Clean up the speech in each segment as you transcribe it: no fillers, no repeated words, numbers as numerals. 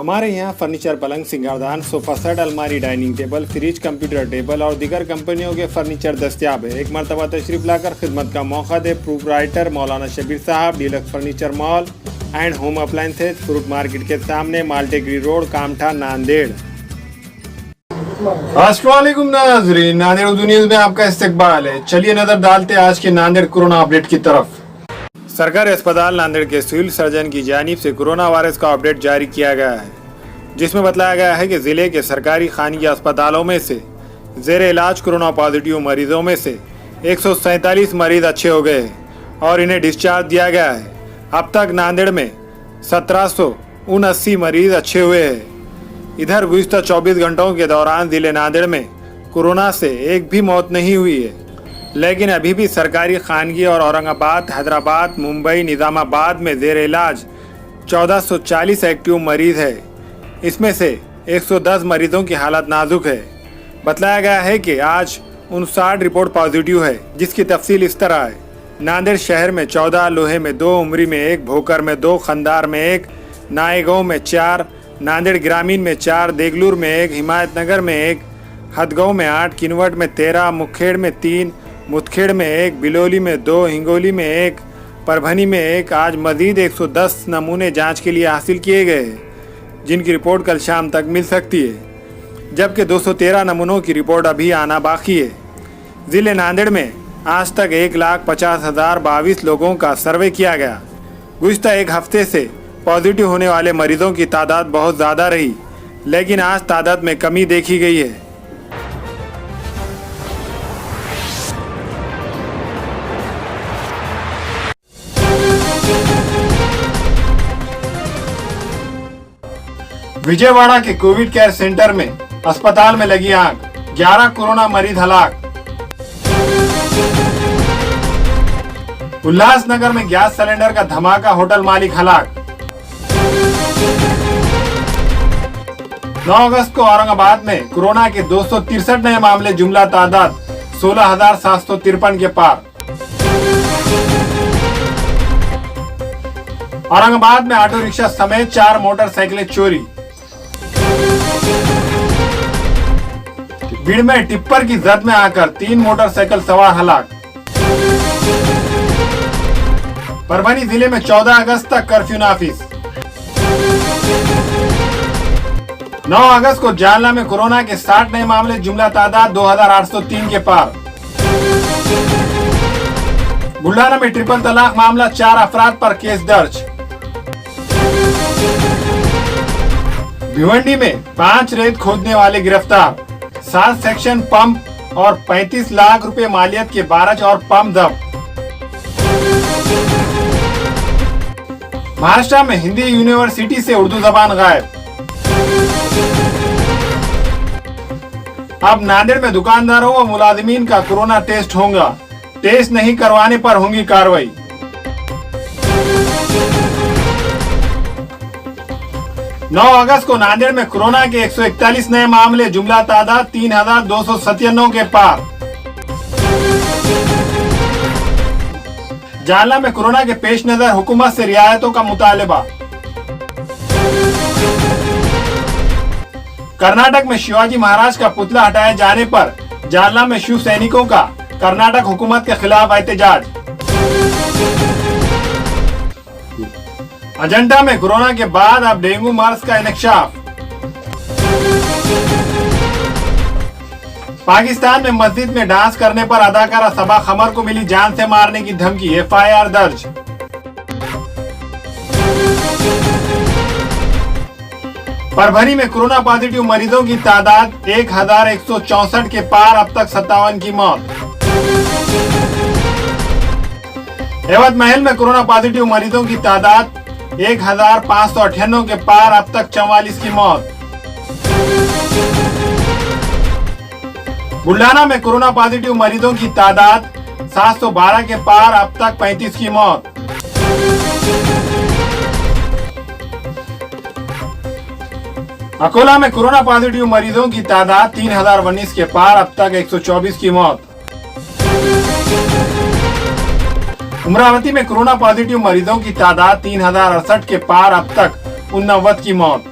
हमारे यहाँ फर्नीचर, पलंग, सिंगारदान, सोफा सेट, अलमारी, dining table, fridge, computer table और दीगर कंपनियों के फर्नीचर दस्तियाब है। एक मरतबा तशरीफ लाकर खिदमत का मौका दे। प्रोप्राइटर मौलाना शबीर साहब, deluxe furniture mall and home appliances, fruit market के सामने, माल्टेगरी रोड, कामठा, नांदेड़। अस्सलाम वालेकुम नाज़रीन, नांदेड़ न्यूज़ में आपका इस्तकबाल है। चलिए नजर डालते हैं आज के नांदेड़ कोरोना अपडेट की तरफ। सरकारी अस्पताल नांदेड़ के सिविल सर्जन की जानिब से कोरोना वायरस का अपडेट जारी किया गया है, जिसमें बताया गया है कि जिले के सरकारी खानगी अस्पतालों में से जेर इलाज कोरोना पॉजिटिव मरीजों में से 147 मरीज अच्छे हो गए हैं और इन्हें डिस्चार्ज दिया गया है। अब तक नांदेड़ में 1779 मरीज अच्छे हुए हैं। इधर गुज़िश्ता 24 घंटों के दौरान जिले नांदेड़ में कोरोना से एक भी मौत नहीं हुई है, लेकिन अभी भी सरकारी खानगी और औरंगाबाद, हैदराबाद, मुंबई, निज़ामाबाद में जेर इलाज 1440 एक्टिव मरीज है। इसमें से 110 मरीजों की हालत नाजुक है। बताया गया है कि आज 59 रिपोर्ट पॉजिटिव है, जिसकी तफसील इस तरह है। नांदेड़ शहर में 14, लोहे में 2, उमरी में 1, भोकर में 2, खंदार में 1, नायगांव में 4, नांदेड़ ग्रामीण में 4, देगलूर में 1, हिमायतनगर में 1, हदगांव में 8, किनवट में 13, मुखेड़ में 3, मुतखेड़ में 1, बिलोली में 2, हिंगोली में 1, परभनी में 1। आज मजीद 110 नमूने जांच के लिए हासिल किए गए हैं, जिनकी रिपोर्ट कल शाम तक मिल सकती है, जबकि 213 नमूनों की रिपोर्ट अभी आना बाकी है। ज़िले नांदेड़ में आज तक 1,50,022 लोगों का सर्वे किया गया। गुज़िश्ता एक हफ्ते से पॉजिटिव होने वाले मरीजों की तादाद बहुत ज़्यादा रही, लेकिन आज तादाद में कमी देखी गई है। विजयवाड़ा के कोविड केयर सेंटर में अस्पताल में लगी आग, 11 कोरोना मरीज हलाक। उल्लासनगर में गैस सिलेंडर का धमाका, होटल मालिक हलाक। 9 अगस्त को औरंगाबाद में कोरोना के 263 नए मामले, जुमला तादाद 16,753 के पार। औरंगाबाद में ऑटो रिक्शा समेत 4 मोटरसाइकिलें चोरी। भीड़ में टिप्पर की जद में आकर 3 मोटरसाइकिल सवार हलाक। परभनी जिले में 14 अगस्त तक कर्फ्यू नाफिज। 9 अगस्त को जालना में कोरोना के 60 नए मामले, जुमला तादाद 2,803 के पार। बुल्ढाना में ट्रिपल तलाक मामला, 4 अफराद पर केस दर्ज। भिवंडी में 5 रेत खोदने वाले गिरफ्तार, 7 सेक्शन पंप और 35 लाख रुपए मालियत के 12 और पंप जब्त। महाराष्ट्र में हिंदी यूनिवर्सिटी से उर्दू जबान गायब। अब नांदेड़ में दुकानदारों व मुलाजिमीन का कोरोना टेस्ट होगा। टेस्ट नहीं करवाने पर होगी कार्रवाई। नौ अगस्त को नांदेड़ में कोरोना के 141 नए मामले, जुमला तादाद 3,297 के पार। जालना में कोरोना के पेश नजर हुकूमत से रियायतों का मुतालबा। कर्नाटक में शिवाजी महाराज का पुतला हटाए जाने पर जालना में शिव सैनिकों का कर्नाटक हुकूमत के खिलाफ एहतजाज। अजंता में कोरोना के बाद अब डेंगू मर्ज का इंकशाफ। पाकिस्तान में मस्जिद में डांस करने पर अदाकारा सबा खमर को मिली जान से मारने की धमकी, FIR दर्ज। परभनी में कोरोना पॉजिटिव मरीजों की तादाद 1,164 के पार, अब तक 57 की मौत। एवत महल में कोरोना पॉजिटिव मरीजों की तादाद 1,598 के पार, अब तक 44 की मौत। बुल्ढाना में कोरोना पॉजिटिव मरीजों की तादाद 712 के पार, अब तक 35 की मौत। अकोला में कोरोना पॉजिटिव मरीजों की तादाद 3,019 के पार, अब तक 124 की मौत। अमरावती में कोरोना पॉजिटिव मरीजों की तादाद 3,068 के पार, अब तक 89 की मौत।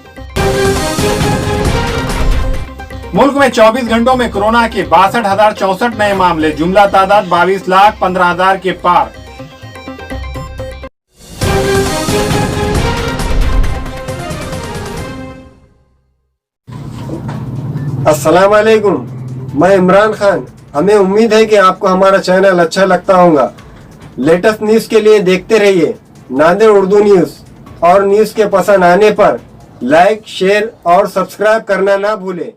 मुल्क में 24 घंटों में कोरोना के 62,064 नए मामले, जुमला तादाद 22,15,000 के पार। अस्सलाम वालेकुम, मैं इमरान खान। हमें उम्मीद है कि आपको हमारा चैनल अच्छा लगता होगा। लेटेस्ट न्यूज़ के लिए देखते रहिए नांदेड़ उर्दू न्यूज़, और न्यूज़ के पसंद आने पर लाइक, शेयर और सब्सक्राइब करना ना भूलें।